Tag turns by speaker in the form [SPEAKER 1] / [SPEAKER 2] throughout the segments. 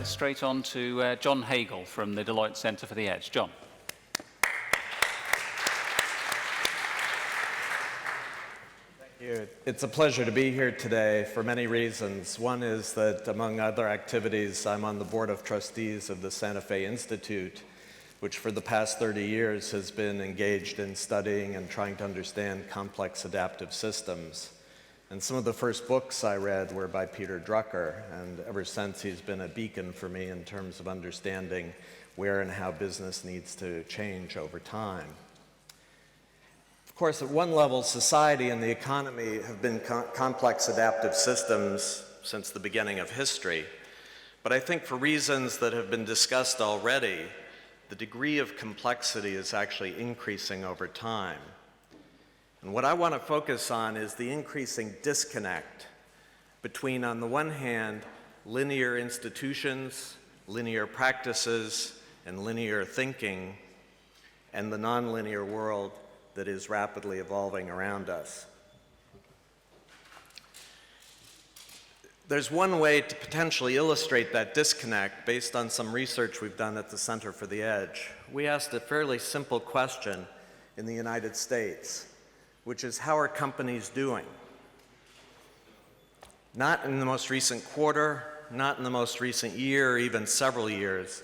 [SPEAKER 1] straight on to John Hagel from the Deloitte Center for the Edge. John.
[SPEAKER 2] It's a pleasure to be here today for many reasons. One is that, among other activities, I'm on the board of trustees of the Santa Fe Institute, which for the past 30 years has been engaged in studying and trying to understand complex adaptive systems. And some of the first books I read were by Peter Drucker, and ever since he's been a beacon for me in terms of understanding where and how business needs to change over time. Of course, at one level, society and the economy have been complex adaptive systems since the beginning of history. But I think for reasons that have been discussed already, the degree of complexity is actually increasing over time. And what I want to focus on is the increasing disconnect between, on the one hand, linear institutions, linear practices, and linear thinking, and the nonlinear world that is rapidly evolving around us. There's one way to potentially illustrate that disconnect based on some research we've done at the Center for the Edge. We asked a fairly simple question in the United States, which is, how are companies doing? Not in the most recent quarter, not in the most recent year, or even several years,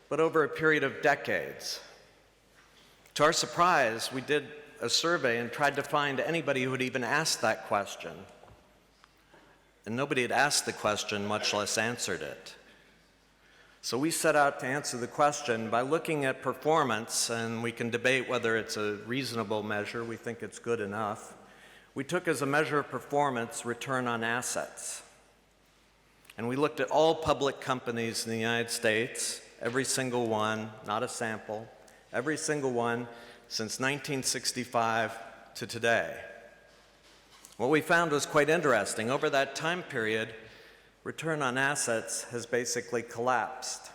[SPEAKER 2] but over a period of decades. To our surprise, we did a survey and tried to find anybody who had even asked that question. And nobody had asked the question, much less answered it. So we set out to answer the question by looking at performance, and we can debate whether it's a reasonable measure. We think it's good enough. We took as a measure of performance return on assets. And we looked at all public companies in the United States, every single one, not a sample, every single one since 1965 to today. What we found was quite interesting. Over that time period, return on assets has basically collapsed.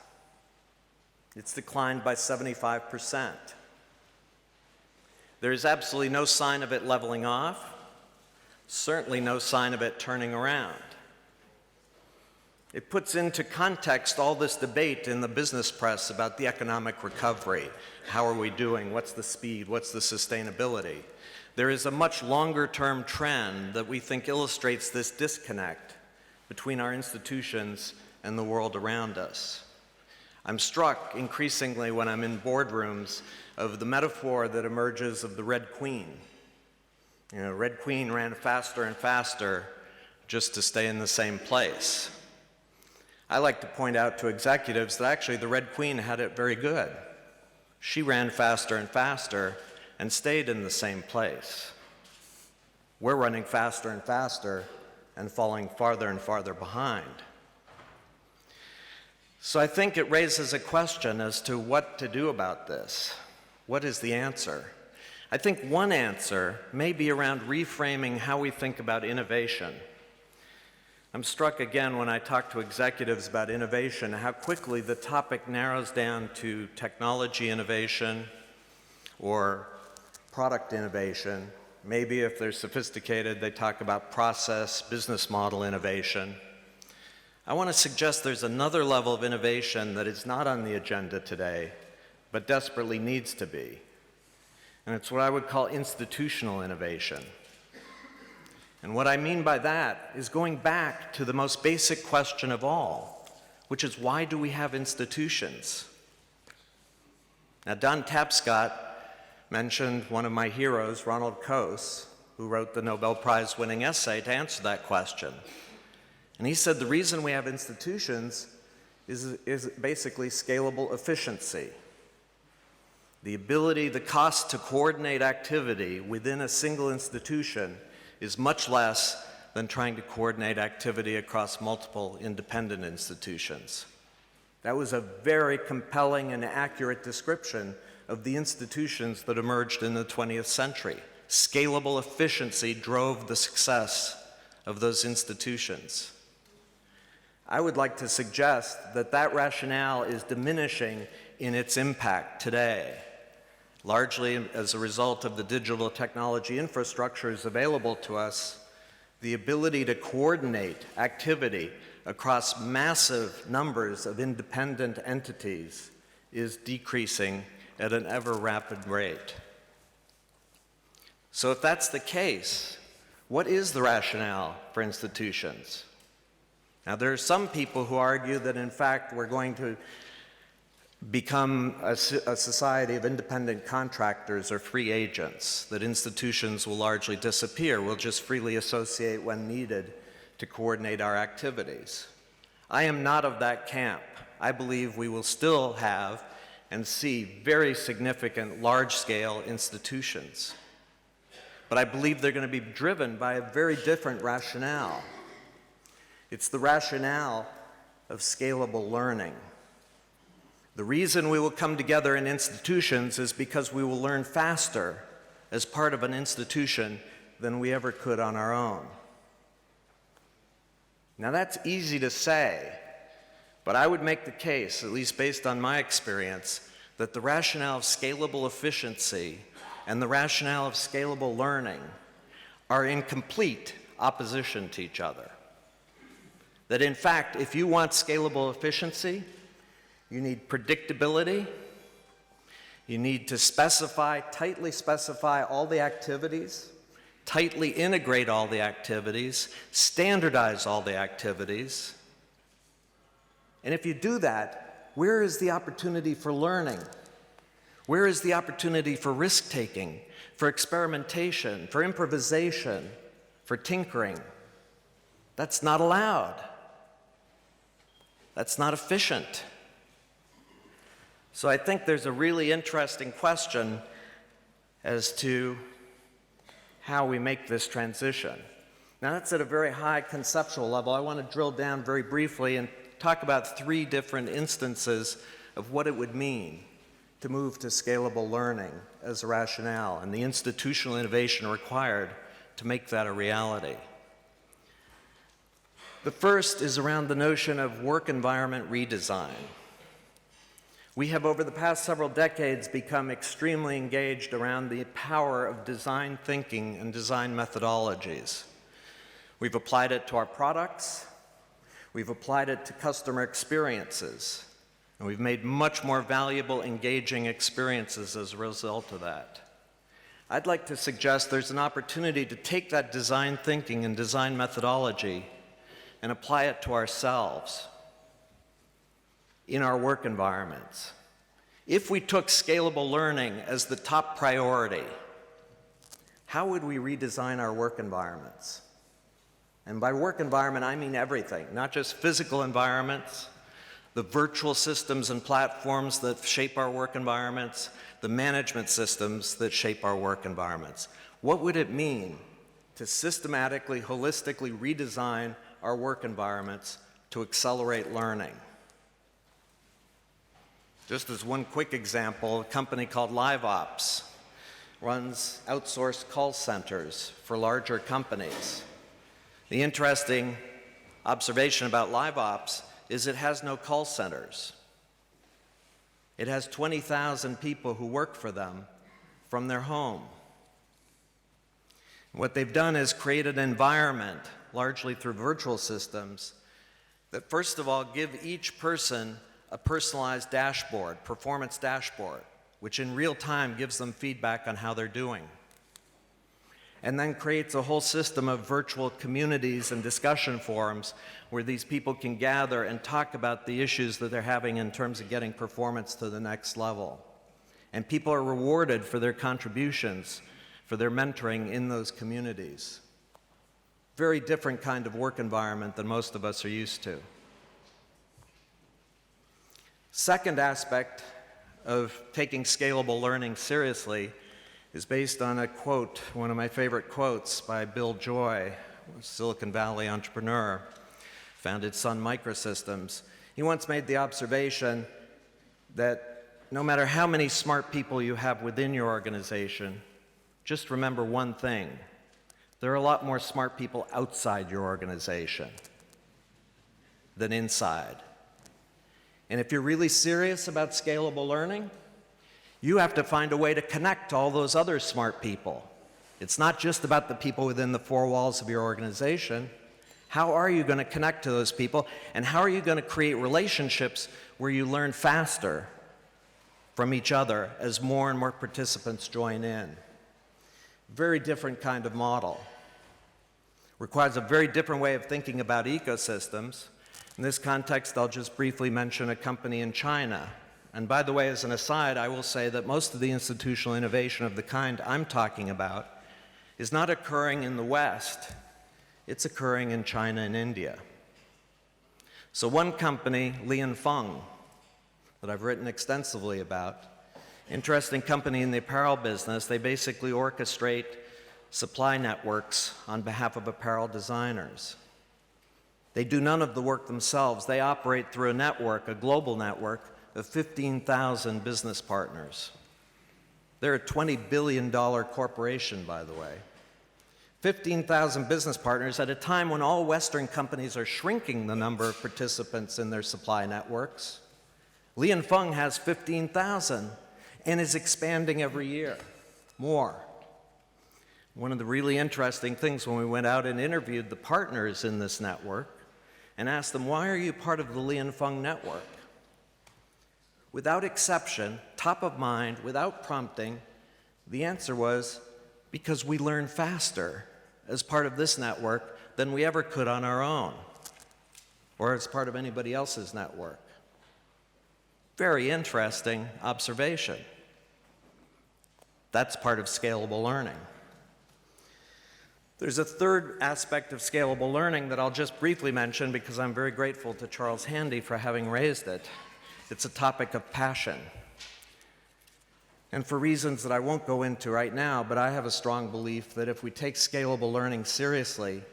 [SPEAKER 2] It's declined by 75%. There is absolutely no sign of it leveling off, certainly no sign of it turning around. It puts into context all this debate in the business press about the economic recovery. How are we doing? What's the speed? What's the sustainability? There is a much longer-term trend that we think illustrates this disconnect between our institutions and the world around us. I'm struck increasingly when I'm in boardrooms of the metaphor that emerges of the Red Queen. You know, Red Queen ran faster and faster just to stay in the same place. I like to point out to executives that actually the Red Queen had it very good. She ran faster and faster and stayed in the same place. We're running faster and faster and falling farther and farther behind. So I think it raises a question as to what to do about this. What is the answer? I think one answer may be around reframing how we think about innovation. I'm struck again when I talk to executives about innovation, how quickly the topic narrows down to technology innovation or product innovation. Maybe if they're sophisticated, they talk about process, business model innovation. I want to suggest there's another level of innovation that is not on the agenda today, but desperately needs to be. And it's what I would call institutional innovation. And what I mean by that is going back to the most basic question of all, which is, why do we have institutions? Now, Don Tapscott mentioned one of my heroes, Ronald Coase, who wrote the Nobel Prize-winning essay to answer that question. And he said the reason we have institutions is basically scalable efficiency. The ability, the cost to coordinate activity within a single institution is much less than trying to coordinate activity across multiple independent institutions. That was a very compelling and accurate description of the institutions that emerged in the 20th century. Scalable efficiency drove the success of those institutions. I would like to suggest that that rationale is diminishing in its impact today, largely as a result of the digital technology infrastructures available to us. The ability to coordinate activity across massive numbers of independent entities is decreasing at an ever rapid rate. So if that's the case, what is the rationale for institutions? Now, there are some people who argue that, in fact, we're going to become a society of independent contractors or free agents, that institutions will largely disappear. We'll just freely associate when needed to coordinate our activities. I am not of that camp. I believe we will still have and see very significant large-scale institutions. But I believe they're going to be driven by a very different rationale. It's the rationale of scalable learning. The reason we will come together in institutions is because we will learn faster as part of an institution than we ever could on our own. Now, that's easy to say, but I would make the case, at least based on my experience, that the rationale of scalable efficiency and the rationale of scalable learning are in complete opposition to each other. That in fact, if you want scalable efficiency, you need predictability, you need to tightly specify all the activities, tightly integrate all the activities, standardize all the activities. And if you do that, where is the opportunity for learning? Where is the opportunity for risk-taking, for experimentation, for improvisation, for tinkering? That's not allowed. That's not efficient. So I think there's a really interesting question as to how we make this transition. Now, that's at a very high conceptual level. I want to drill down very briefly and talk about 3 different instances of what it would mean to move to scalable learning as a rationale and the institutional innovation required to make that a reality. The first is around the notion of work environment redesign. We have, over the past several decades, become extremely engaged around the power of design thinking and design methodologies. We've applied it to our products, we've applied it to customer experiences, and we've made much more valuable, engaging experiences as a result of that. I'd like to suggest there's an opportunity to take that design thinking and design methodology and apply it to ourselves in our work environments. If we took scalable learning as the top priority, how would we redesign our work environments? And by work environment, I mean everything, not just physical environments, the virtual systems and platforms that shape our work environments, the management systems that shape our work environments. What would it mean to systematically, holistically redesign our work environments to accelerate learning? Just as one quick example, a company called LiveOps runs outsourced call centers for larger companies. The interesting observation about LiveOps is it has no call centers. It has 20,000 people who work for them from their home. What they've done is create an environment, largely through virtual systems, that first of all give each person a personalized dashboard, performance dashboard, which in real time gives them feedback on how they're doing. And then creates a whole system of virtual communities and discussion forums where these people can gather and talk about the issues that they're having in terms of getting performance to the next level. And people are rewarded for their contributions, for their mentoring in those communities. Very different kind of work environment than most of us are used to. Second aspect of taking scalable learning seriously is based on a quote, one of my favorite quotes by Bill Joy, a Silicon Valley entrepreneur, founded Sun Microsystems. He once made the observation that no matter how many smart people you have within your organization, just remember one thing: there are a lot more smart people outside your organization than inside. And if you're really serious about scalable learning, you have to find a way to connect all those other smart people. It's not just about the people within the 4 walls of your organization. How are you going to connect to those people? And how are you going to create relationships where you learn faster from each other as more and more participants join in? Very different kind of model. Requires a very different way of thinking about ecosystems. In this context, I'll just briefly mention a company in China. And by the way, as an aside, I will say that most of the institutional innovation of the kind I'm talking about is not occurring in the West. It's occurring in China and India. So one company, Lianfeng, that I've written extensively about, interesting company in the apparel business, they basically orchestrate supply networks on behalf of apparel designers. They do none of the work themselves. They operate through a network, a global network, of 15,000 business partners. They're a $20 billion corporation, by the way. 15,000 business partners at a time when all Western companies are shrinking the number of participants in their supply networks. Lianfeng has 15,000 and is expanding every year, more. One of the really interesting things when we went out and interviewed the partners in this network and asked them, why are you part of the Lianfeng network? Without exception, top of mind, without prompting, the answer was, because we learn faster as part of this network than we ever could on our own, or as part of anybody else's network. Very interesting observation. That's part of scalable learning. There's a third aspect of scalable learning that I'll just briefly mention because I'm very grateful to Charles Handy for having raised it. It's a topic of passion. And for reasons that I won't go into right now, but I have a strong belief that if we take scalable learning seriously,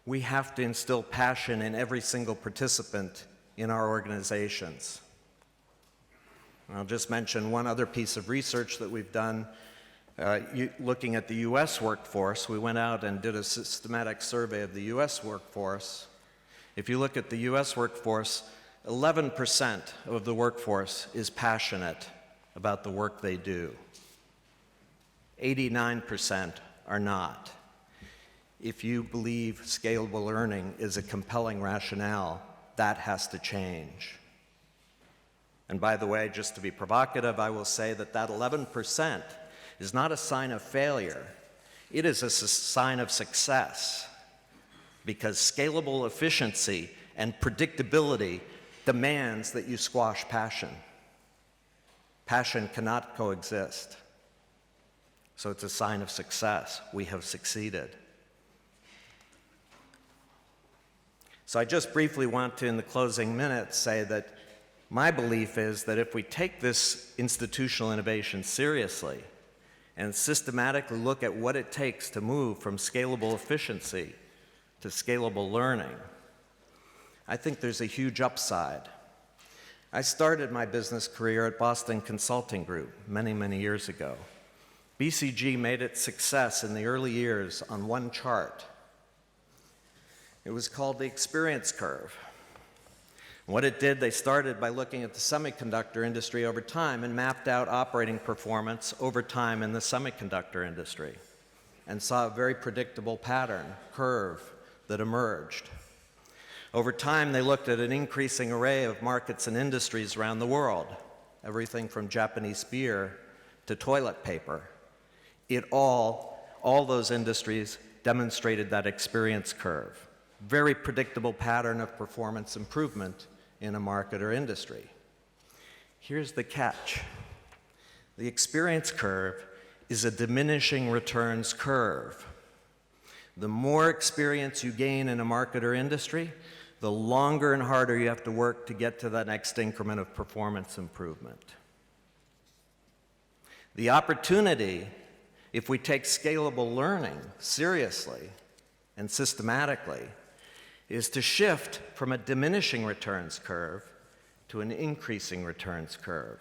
[SPEAKER 2] we have to instill passion in every single participant in our organizations. And I'll just mention one other piece of research that we've done. Looking at the US workforce, we went out and did a systematic survey of the US workforce. If you look at the US workforce, 11% of the workforce is passionate about the work they do. 89% are not. If you believe scalable learning is a compelling rationale, that has to change. And by the way, just to be provocative, I will say that that 11% is not a sign of failure. It is a sign of success, because scalable efficiency and predictability demands that you squash passion. Passion cannot coexist. So it's a sign of success. We have succeeded. So I just briefly want to, in the closing minutes, say that my belief is that if we take this institutional innovation seriously and systematically look at what it takes to move from scalable efficiency to scalable learning, I think there's a huge upside. I started my business career at Boston Consulting Group many, many years ago. BCG made its success in the early years on one chart. It was called the experience curve. What it did, they started by looking at the semiconductor industry over time and mapped out operating performance over time in the semiconductor industry and saw a very predictable pattern, curve, that emerged. Over time, they looked at an increasing array of markets and industries around the world, everything from Japanese beer to toilet paper. All those industries demonstrated that experience curve. Very predictable pattern of performance improvement in a market or industry. Here's the catch. The experience curve is a diminishing returns curve. The more experience you gain in a market or industry, the longer and harder you have to work to get to that next increment of performance improvement. The opportunity, if we take scalable learning seriously and systematically, is to shift from a diminishing returns curve to an increasing returns curve,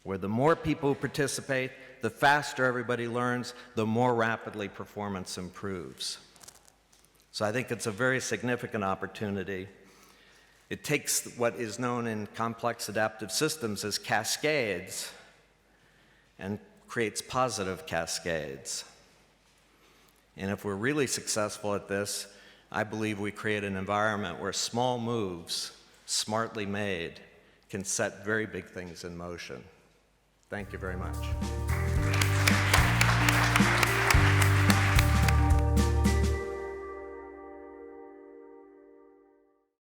[SPEAKER 2] where the more people who participate, the faster everybody learns, the more rapidly performance improves. So I think it's a very significant opportunity. It takes what is known in complex adaptive systems as cascades and creates positive cascades. And if we're really successful at this, I believe we create an environment where small moves, smartly made, can set very big things in motion. Thank you very much.